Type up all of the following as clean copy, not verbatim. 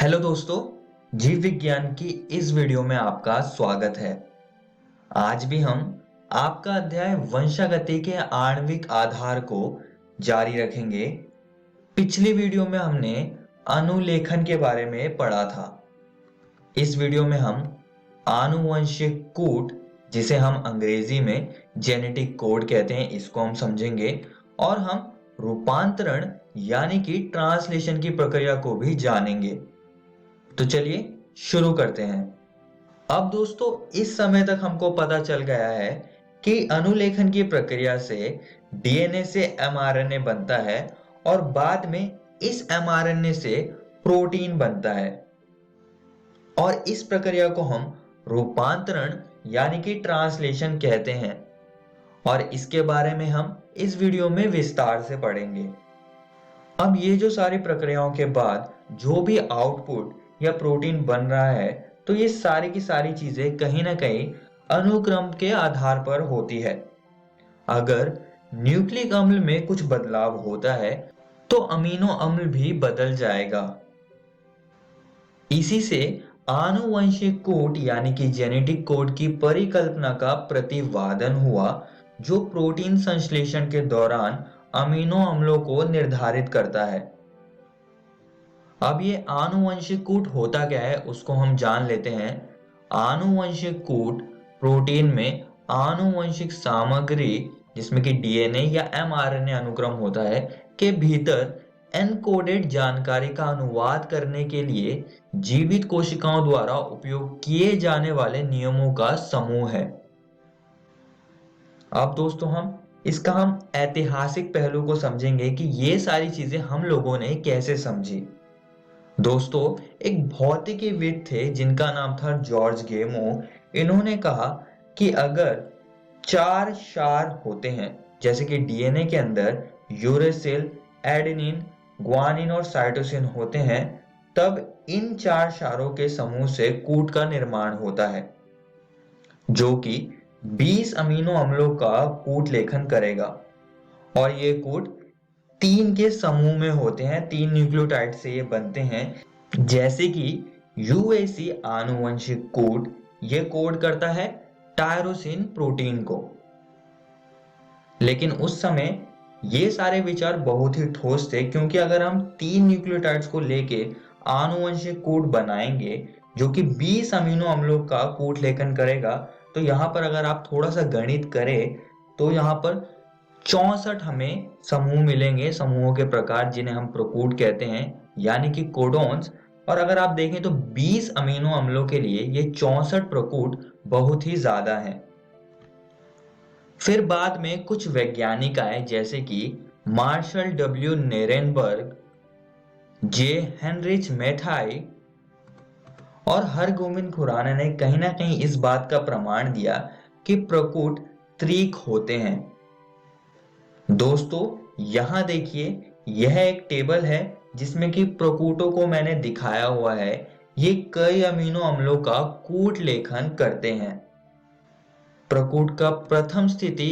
Hello दोस्तों, जीव विज्ञान की इस वीडियो में आपका स्वागत है। आज भी हम आपका अध्याय वंशागति के आणविक आधार को जारी रखेंगे। पिछली वीडियो में हमने अनुलेखन के बारे में पढ़ा था। इस वीडियो में हम आनुवंशिक कूट, जिसे हम अंग्रेजी में जेनेटिक कोड कहते हैं, इसको हम समझेंगे और हम रूपांतरण यानी कि ट्रांसलेशन की प्रक्रिया को भी जानेंगे। तो चलिए शुरू करते हैं। अब दोस्तों, इस समय तक हमको पता चल गया है कि अनुलेखन की प्रक्रिया से डीएनए से एमआरएनए बनता है और बाद में इस एमआरएनए से प्रोटीन बनता है और इस प्रक्रिया को हम रूपांतरण यानी कि ट्रांसलेशन कहते हैं और इसके बारे में हम इस वीडियो में विस्तार से पढ़ेंगे। अब ये जो सारी प्रक्रियाओं के बाद जो भी आउटपुट या प्रोटीन बन रहा है, तो ये सारी की सारी चीजें कहीं ना कहीं अनुक्रम के आधार पर होती है। अगर न्यूक्लिक अम्ल में कुछ बदलाव होता है तो अमीनो अम्ल भी बदल जाएगा। इसी से आनुवंशिक कोड यानी कि जेनेटिक कोड की परिकल्पना का प्रतिपादन हुआ, जो प्रोटीन संश्लेषण के दौरान अमीनो अम्लों को निर्धारित करता है। अब ये आनुवंशिक कूट होता क्या है उसको हम जान लेते हैं। आनुवंशिक कूट प्रोटीन में आनुवंशिक सामग्री, जिसमें कि डीएनए या एमआरएनए अनुक्रम होता है, के भीतर एनकोडेड जानकारी का अनुवाद करने के लिए जीवित कोशिकाओं द्वारा उपयोग किए जाने वाले नियमों का समूह है। अब दोस्तों, हम ऐतिहासिक पहलू को समझेंगे कि ये सारी चीजें हम लोगों ने कैसे समझी। दोस्तों, एक भौतिकीविद थे जिनका नाम था जॉर्ज गेमो। इन्होंने कहा कि अगर 4 क्षार होते हैं, जैसे कि डीएनए के अंदर यूरेसिल, एडेनिन, ग्वानिन और साइटोसिन होते हैं, तब इन 4 क्षारों के समूह से कूट का निर्माण होता है, जो कि 20 अमीनो अम्लों का कूट लेखन करेगा। और ये कूट 3 के समूह में होते हैं, 3 न्यूक्लियोटाइड से ये बनते हैं, जैसे कि यूएसी आनुवंशिक कोड ये कोड करता है टायरोसिन प्रोटीन को। लेकिन उस समय ये सारे विचार बहुत ही ठोस थे, क्योंकि अगर हम 3 न्यूक्लियोटाइड्स को लेके आनुवंशिक कोड बनाएंगे जो कि 20 अमीनो अम्लों का कूट लेखन करेगा, तो यहाँ पर अगर आप थोड़ा सा गणित करें तो यहाँ पर 64 हमें समूह मिलेंगे, समूहों के प्रकार, जिन्हें हम प्रोकूट कहते हैं, यानी कि कोडोन्स। और अगर आप देखें तो 20 अमीनो अम्लों के लिए ये 64 प्रोकूट बहुत ही ज्यादा है। फिर बाद में कुछ वैज्ञानिक आए, जैसे कि मार्शल डब्ल्यू नेरेनबर्ग, जे हेनरिच मेथाई और हरगोविंद खुराना ने कहीं ना कहीं इस बात का प्रमाण दिया कि प्रकूट त्रिक होते हैं। दोस्तों, यहां देखिए, यह एक टेबल है जिसमें कि प्रकूटों को मैंने दिखाया हुआ है। ये कई अमीनो अम्लों का कूट लेखन करते हैं। प्रकूट का प्रथम स्थिति,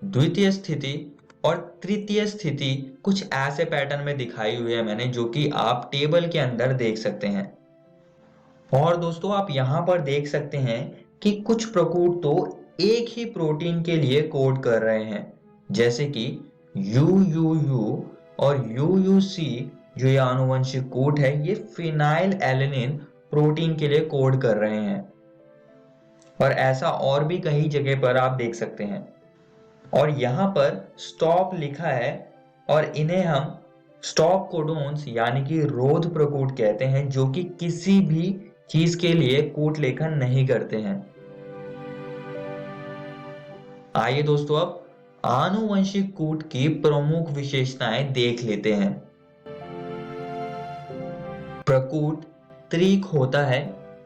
द्वितीय स्थिति और तृतीय स्थिति कुछ ऐसे पैटर्न में दिखाई हुई है मैंने, जो कि आप टेबल के अंदर देख सकते हैं। और दोस्तों, आप यहां पर देख सकते हैं कि कुछ प्रकूट तो एक ही प्रोटीन के लिए कोड कर रहे हैं, जैसे कि UUU और UUC। जो ये आनुवंशिक कोड है, ये फिनाइल एलेनिन प्रोटीन के लिए कोड कर रहे हैं। और ऐसा और भी कई जगह पर आप देख सकते हैं। और यहाँ पर स्टॉप लिखा है और इन्हें हम स्टॉप कोडोन्स यानी कि रोध प्रकूट कहते हैं, जो कि किसी भी चीज के लिए कूट लेखन नहीं करते हैं। आइए दोस्तों, अब आनुवंशिक कूट की प्रमुख विशेषताएं देख लेते हैं। प्रकूट त्रिक होता है।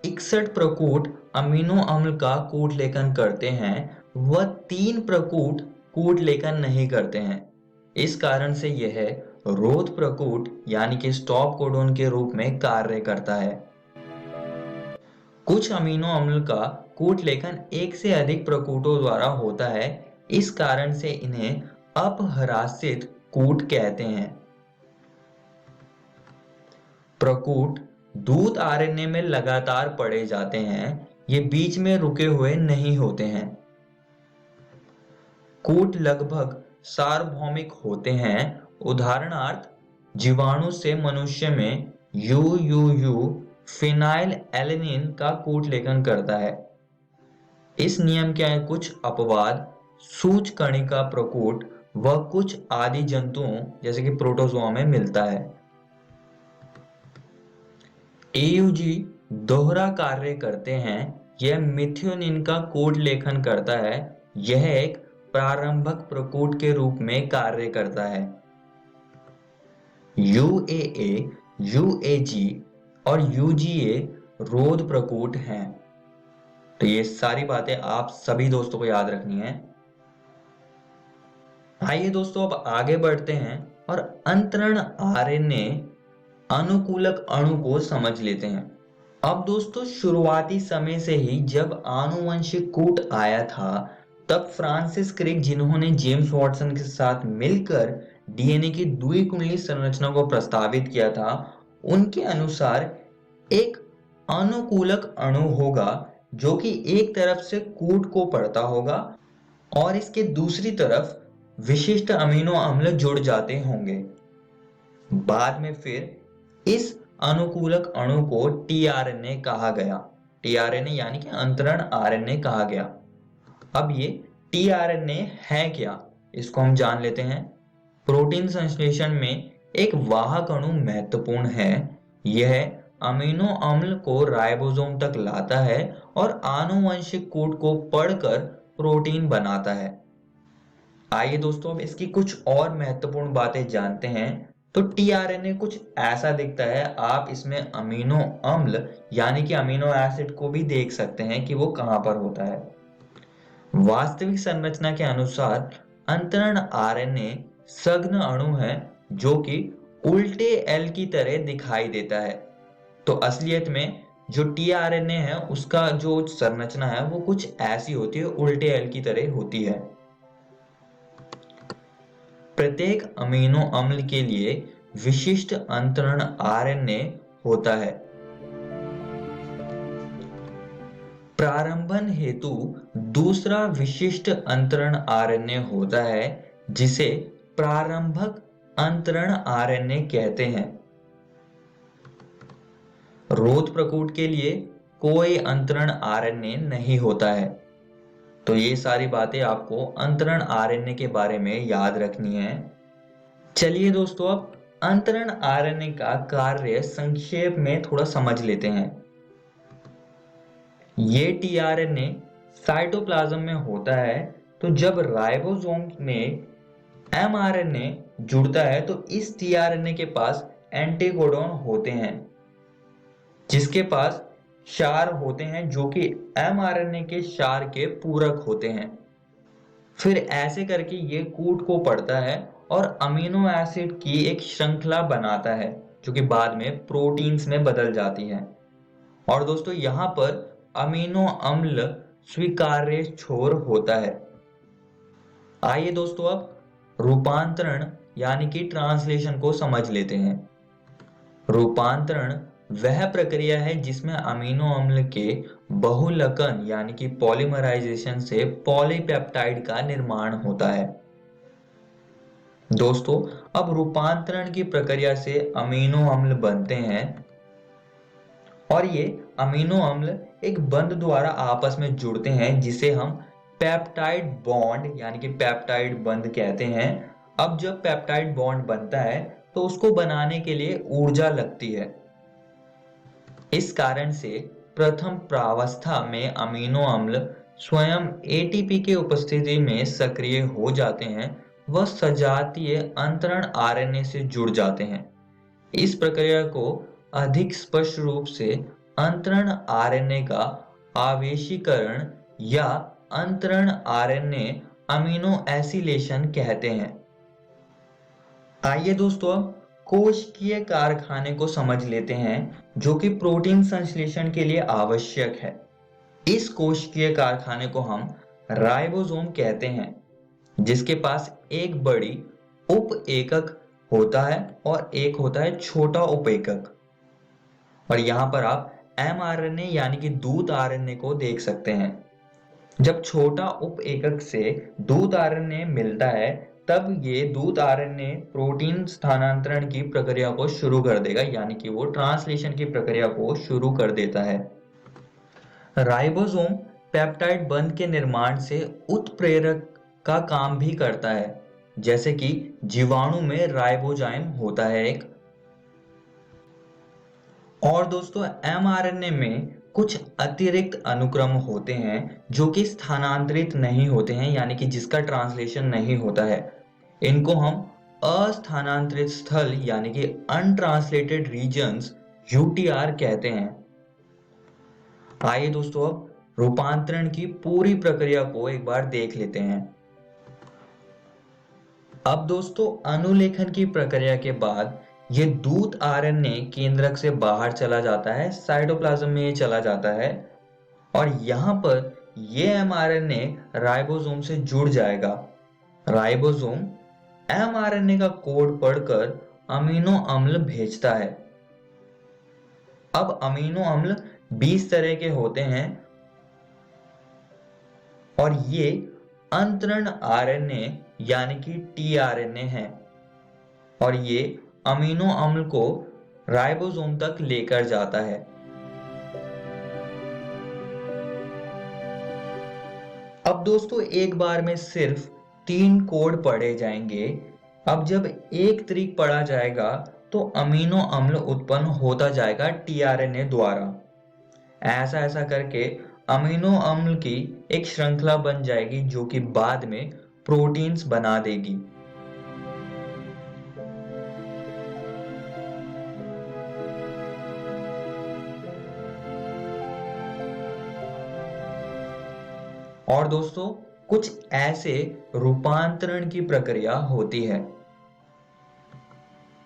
61 प्रकूट अमीनो अम्ल का कूट लेखन करते हैं, वह 3 प्रकूट कूट लेखन नहीं करते हैं। इस कारण से यह रोध प्रकूट यानी कि स्टॉप कोडोन के रूप में कार्य करता है। कुछ अमीनो अम्ल का कूट लेखन एक से अधिक प्रकूटों द्वारा होता है, इस कारण से इन्हें अपह्रासित कूट कहते हैं। प्रकूट दूत आरएनए में लगातार पढ़े जाते हैं, ये बीच में रुके हुए नहीं होते हैं। कूट लगभग सार्वभौमिक होते हैं, उदाहरणार्थ जीवाणु से मनुष्य में यूयूयू फिनाइल एलेनिन का कूट लेखन करता है। इस नियम के कुछ अपवाद सूचकणिका प्रकूट व कुछ आदि जंतुओं जैसे कि प्रोटोजोआ में मिलता है। एयूजी दोहरा कार्य करते हैं, यह मिथ्योनिन का कूट लेखन करता है, यह एक प्रारंभक प्रकूट के रूप में कार्य करता है। यूएए, यूएजी और यूजीए रोध प्रकूट हैं। तो ये सारी बातें आप सभी दोस्तों को याद रखनी है। आइए दोस्तों अब आगे बढ़ते हैं और अंतरण आरएनए अनुकूलक अणु को समझ लेते हैं। अब दोस्तों शुरुआती समय से ही जब आनुवंशिक कूट आया था, तब फ्रांसिस क्रिक, जिन्होंने जेम्स वॉटसन के साथ मिलकर डीएनए की द्विकुंडली संरचना को प्रस्तावित किया था, उनके अनुसार एक अनुकूलक अणु होगा जो कि एक तरफ से कूट को पढ़ता होगा और इसके दूसरी तरफ विशिष्ट अमीनो अम्ल जुड़ जाते होंगे। बाद में फिर इस अनुकूलक अणु को टीआरएनए कहा गया। टीआरएनए यानी कि अंतरण आरएनए कहा गया। अब ये टीआरएनए है क्या, इसको हम जान लेते हैं। प्रोटीन संश्लेषण में एक वाहक अणु महत्वपूर्ण है। यह अमीनो अम्ल को राइबोसोम तक लाता है और आनुवंशिक कोड को पढ़कर प्रोटीन बनाता है। आइए दोस्तों अब इसकी कुछ और महत्वपूर्ण बातें जानते हैं। तो टीआरएनए कुछ ऐसा दिखता है, आप इसमें अमीनो अम्ल यानी कि अमीनो एसिड को भी देख सकते हैं कि वो कहां पर होता है। वास्तविक संरचना के अनुसार अंतरण आरएनए सघन अणु है जो कि उल्टे एल की तरह दिखाई देता है। तो असलियत में जो टीआरएनए है उसका जो संरचना है वो कुछ ऐसी होती है, उल्टे एल की तरह होती है। प्रत्येक अमीनो अम्ल के लिए विशिष्ट अंतरण आरएनए होता है। प्रारंभन हेतु दूसरा विशिष्ट अंतरण आरएनए होता है जिसे प्रारंभक अंतरण आरएनए कहते हैं। रोध प्रकूट के लिए कोई अंतरण आरएनए नहीं होता है। तो ये सारी बातें आपको अंतरण आरएनए के बारे में याद रखनी है। चलिए दोस्तों अब अंतरण आरएनए का कार्य संक्षेप में थोड़ा समझ लेते हैं। ये टीआरएनए साइटोप्लाज्म में होता है, तो जब राइबोसोम में एमआरएनए जुड़ता है तो इस टीआरएनए के पास एंटीकोडॉन होते हैं जिसके पास क्षार होते हैं जो कि एमआरएनए के क्षार के पूरक होते हैं। फिर ऐसे करके ये कूट को पढ़ता है और अमीनो एसिड की एक श्रृंखला बनाता है जो कि बाद में प्रोटीन्स में बदल जाती है। और दोस्तों यहाँ पर अमीनो अम्ल स्वीकार्य छोर होता है। आइए दोस्तों अब रूपांतरण यानी कि ट्रांसलेशन को समझ लेते हैं। रूपांतरण वह प्रक्रिया है जिसमें अमीनो अम्ल के बहुलकन यानी कि पॉलीमराइजेशन से पॉलीपेप्टाइड का निर्माण होता है। दोस्तों अब रूपांतरण की प्रक्रिया से अमीनो अम्ल बनते हैं और ये अमीनो अम्ल एक बंध द्वारा आपस में जुड़ते हैं जिसे हम पेप्टाइड बॉन्ड यानी कि पेप्टाइड बंध कहते हैं। अब जब पेप्टाइड बॉन्ड बनता है तो उसको बनाने के लिए ऊर्जा लगती है। इस कारण से प्रथम प्रावस्था में अमीनो अम्ल स्वयं एटीपी के उपस्थिति में सक्रिय हो जाते हैं व सजातीय अंतरण आरएनए से जुड़ जाते हैं। इस प्रक्रिया को अधिक स्पष्ट रूप से अंतरण आरएनए का आवेशीकरण या अंतरण आरएनए अमीनो एसिलेशन कहते हैं। आइए दोस्तों अब कोशिकीय कारखाने को समझ लेते हैं जो कि प्रोटीन संश्लेषण के लिए आवश्यक है। इस कोशिकीय कारखाने को हम राइबोसोम कहते हैं जिसके पास एक बड़ी उप एकक होता है और एक होता है छोटा उप एकक। और यहाँ पर आप mRNA यानी कि दूत आरएनए को देख सकते हैं। जब छोटा उप एकक से दूत आरएनए मिलता है, तब ये दूत आरएनए प्रोटीन स्थानांतरण की प्रक्रिया को शुरू कर देगा, यानी कि वो ट्रांसलेशन की प्रक्रिया को शुरू कर देता है। राइबोसोम पेप्टाइड बंध के निर्माण से उत्प्रेरक का काम भी करता है, जैसे कि जीवाणु में राइबोजाइम होता है एक। और दोस्तों mRNA में कुछ अतिरिक्त अनुक्रम होते हैं जो कि स्थानांतरित नहीं होते हैं, यानी कि जिसका ट्रांसलेशन नहीं होता है। इनको हम अस्थानांतरित स्थल यानी कि अनट्रांसलेटेड रीजन्स UTR कहते हैं। आइए दोस्तों अब रूपांतरण की पूरी प्रक्रिया को एक बार देख लेते हैं। अब दोस्तों अनुलेखन की प्रक्रिया के बाद ये दूत आरएनए केंद्रक से बाहर चला जाता है, साइटोप्लाज्म में चला जाता है और यहाँ पर ये mRNA राइबोसोम से जुड़ जाएगा। राइबोसोम mRNA का कोड पढ़कर अमीनो अम्ल भेजता है। अब अमीनो अम्ल 20 तरह के होते हैं और ये अंतरण आरएनए यानी कि tRNA है और ये अमीनो अम्ल को राइबोसोम तक लेकर जाता है। अब दोस्तों एक बार में सिर्फ 3 कोड पढ़े जाएंगे। अब जब एक तरीक पढ़ा जाएगा तो अमीनो अम्ल उत्पन्न होता जाएगा tRNA द्वारा। ऐसा करके अमीनो अम्ल की एक श्रृंखला बन जाएगी जो कि बाद में प्रोटीन्स बना देगी। और दोस्तों कुछ ऐसे रूपांतरण की प्रक्रिया होती है।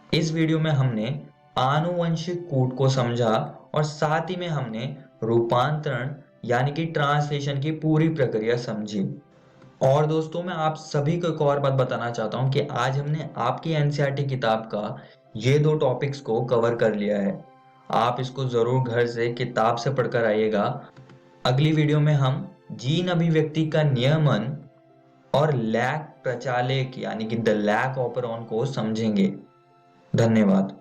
इस वीडियो में हमने आनुवंशिक कूट को समझा और साथ ही में हमने रूपांतरण यानी कि ट्रांसलेशन की पूरी प्रक्रिया समझी। और दोस्तों मैं आप सभी को एक और बात बताना चाहता हूं कि आज हमने आपकी एनसीईआरटी किताब का ये 2 टॉपिक्स को कवर कर लिया है। आप इसको जरूर घर से किताब से पढ़कर आइएगा। अगली वीडियो में हम जीन अभिव्यक्ति का नियमन और लैक प्रचालक यानी कि द लैक ऑपरॉन को समझेंगे। धन्यवाद।